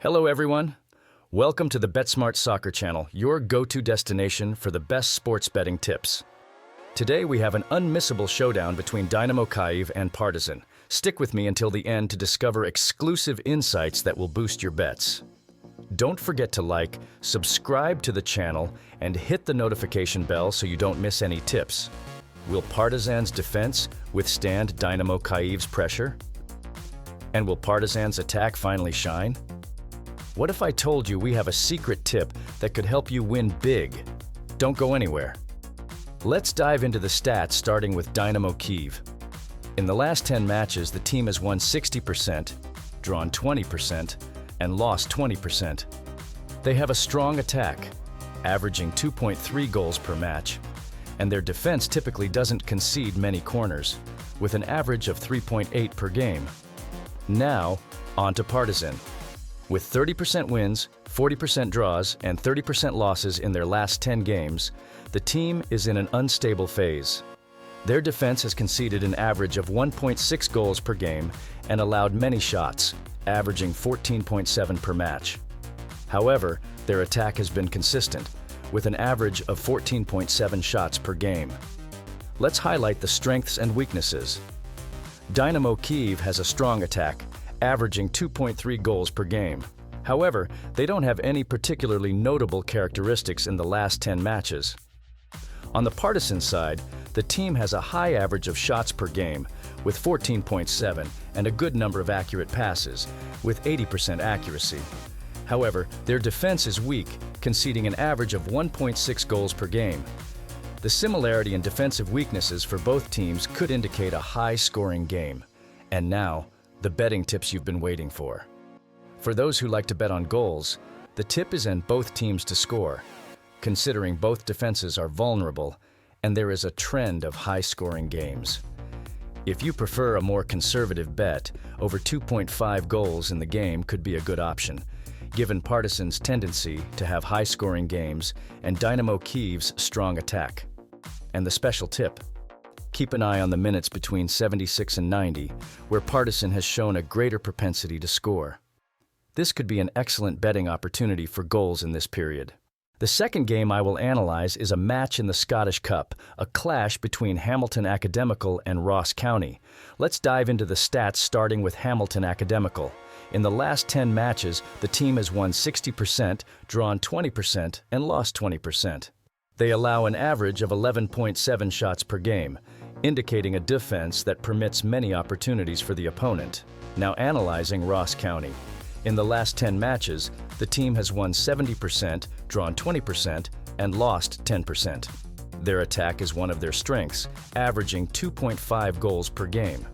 Hello everyone. Welcome to the BetSmart Soccer channel, your go-to destination for the best sports betting tips. Today we have an unmissable showdown between Dynamo Kyiv and Partizan. Stick with me until the end to discover exclusive insights that will boost your bets. Don't forget to like, subscribe to the channel, and hit the notification bell so you don't miss any tips. Will Partizan's defense withstand Dynamo Kyiv's pressure? And will Partizan's attack finally shine? What if I told you we have a secret tip that could help you win big? Don't go anywhere. Let's dive into the stats, starting with Dynamo Kyiv. In the last 10 matches, the team has won 60%, drawn 20%, and lost 20%. They have a strong attack, averaging 2.3 goals per match, and their defense typically doesn't concede many corners, with an average of 3.8 per game. Now, on to Partizan. With 30% wins, 40% draws, and 30% losses in their last 10 games, the team is in an unstable phase. Their defense has conceded an average of 1.6 goals per game and allowed many shots, averaging 14.7 per match. However, their attack has been consistent, with an average of 14.7 shots per game. Let's highlight the strengths and weaknesses. Dynamo Kyiv has a strong attack, averaging 2.3 goals per game. However, they don't have any particularly notable characteristics in the last 10 matches. On the Partizan side, the team has a high average of shots per game, with 14.7, and a good number of accurate passes, with 80% accuracy. However, their defense is weak, conceding an average of 1.6 goals per game. The similarity in defensive weaknesses for both teams could indicate a high-scoring game. And now, the betting tips you've been waiting for. For those who like to bet on goals, the tip is in both teams to score, considering both defenses are vulnerable and there is a trend of high-scoring games. If you prefer a more conservative bet, over 2.5 goals in the game could be a good option, given Partizan's tendency to have high-scoring games and Dynamo Kyiv's strong attack. And the special tip: keep an eye on the minutes between 76 and 90, where Partizan has shown a greater propensity to score. This could be an excellent betting opportunity for goals in this period. The second game I will analyze is a match in the Scottish Cup, a clash between Hamilton Academical and Ross County. Let's dive into the stats, starting with Hamilton Academical. In the last 10 matches, the team has won 60%, drawn 20%, and lost 20%. They allow an average of 11.7 shots per game, indicating a defense that permits many opportunities for the opponent. Now analyzing Ross County. In the last 10 matches, the team has won 70%, drawn 20%, and lost 10%. Their attack is one of their strengths, averaging 2.5 goals per game.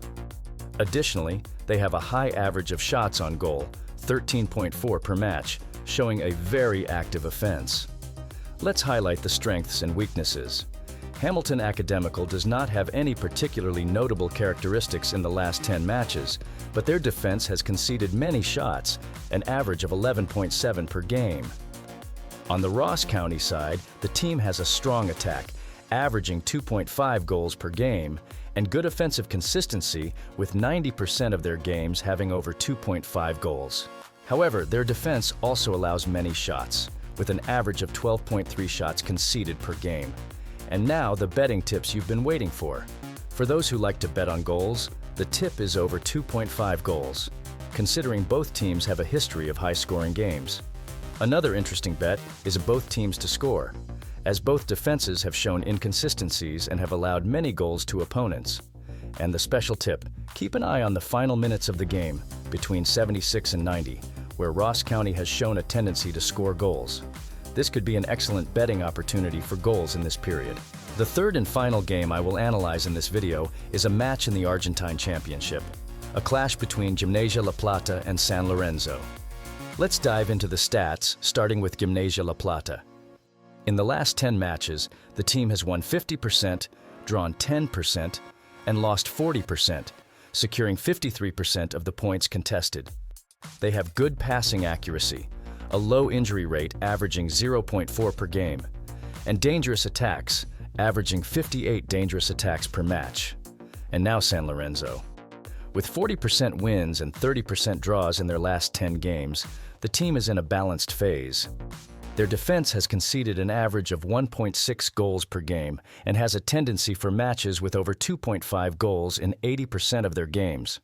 Additionally, they have a high average of shots on goal, 13.4 per match, showing a very active offense. Let's highlight the strengths and weaknesses. Hamilton Academical does not have any particularly notable characteristics in the last 10 matches, but their defense has conceded many shots, an average of 11.7 per game. On the Ross County side, the team has a strong attack, averaging 2.5 goals per game, and good offensive consistency, with 90% of their games having over 2.5 goals. However, their defense also allows many shots, with an average of 12.3 shots conceded per game. And now the betting tips you've been waiting for. For those who like to bet on goals, the tip is over 2.5 goals, considering both teams have a history of high-scoring games. Another interesting bet is both teams to score, as both defenses have shown inconsistencies and have allowed many goals to opponents. And the special tip: keep an eye on the final minutes of the game, between 76 and 90, where Ross County has shown a tendency to score goals. This could be an excellent betting opportunity for goals in this period. The third and final game I will analyze in this video is a match in the Argentine Championship, a clash between Gimnasia La Plata and San Lorenzo. Let's dive into the stats, starting with Gimnasia La Plata. In the last 10 matches, the team has won 50%, drawn 10%, and lost 40%, securing 53% of the points contested. They have good passing accuracy, a low injury rate averaging 0.4 per game, and dangerous attacks, averaging 58 dangerous attacks per match. And now San Lorenzo. With 40% wins and 30% draws in their last 10 games, the team is in a balanced phase. Their defense has conceded an average of 1.6 goals per game and has a tendency for matches with over 2.5 goals in 80% of their games.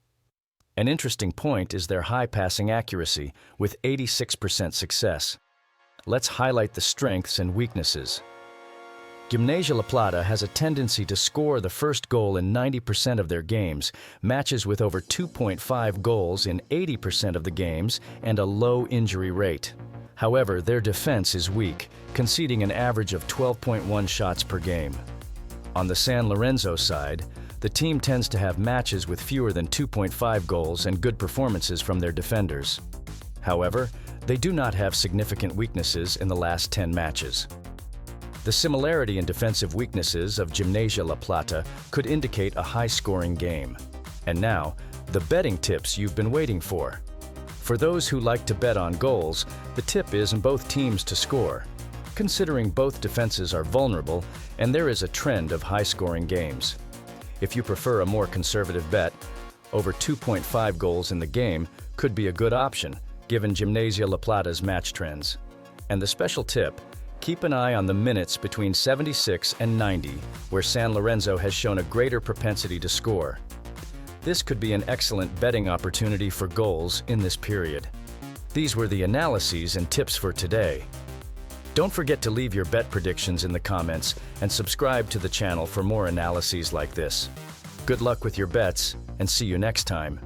An interesting point is their high passing accuracy, with 86% success. Let's highlight the strengths and weaknesses. Gimnasia La Plata has a tendency to score the first goal in 90% of their games, matches with over 2.5 goals in 80% of the games, and a low injury rate. However, their defense is weak, conceding an average of 12.1 shots per game. On the San Lorenzo side, the team tends to have matches with fewer than 2.5 goals and good performances from their defenders. However, they do not have significant weaknesses in the last 10 matches. The similarity in defensive weaknesses of Gimnasia La Plata could indicate a high-scoring game. And now, the betting tips you've been waiting for. For those who like to bet on goals, the tip is in both teams to score, considering both defenses are vulnerable and there is a trend of high-scoring games. If you prefer a more conservative bet, over 2.5 goals in the game could be a good option, given Gimnasia La Plata's match trends. And the special tip, keep an eye on the minutes between 76 and 90, where San Lorenzo has shown a greater propensity to score. This could be an excellent betting opportunity for goals in this period. These were the analyses and tips for today. Don't forget to leave your bet predictions in the comments and subscribe to the channel for more analyses like this. Good luck with your bets, and see you next time.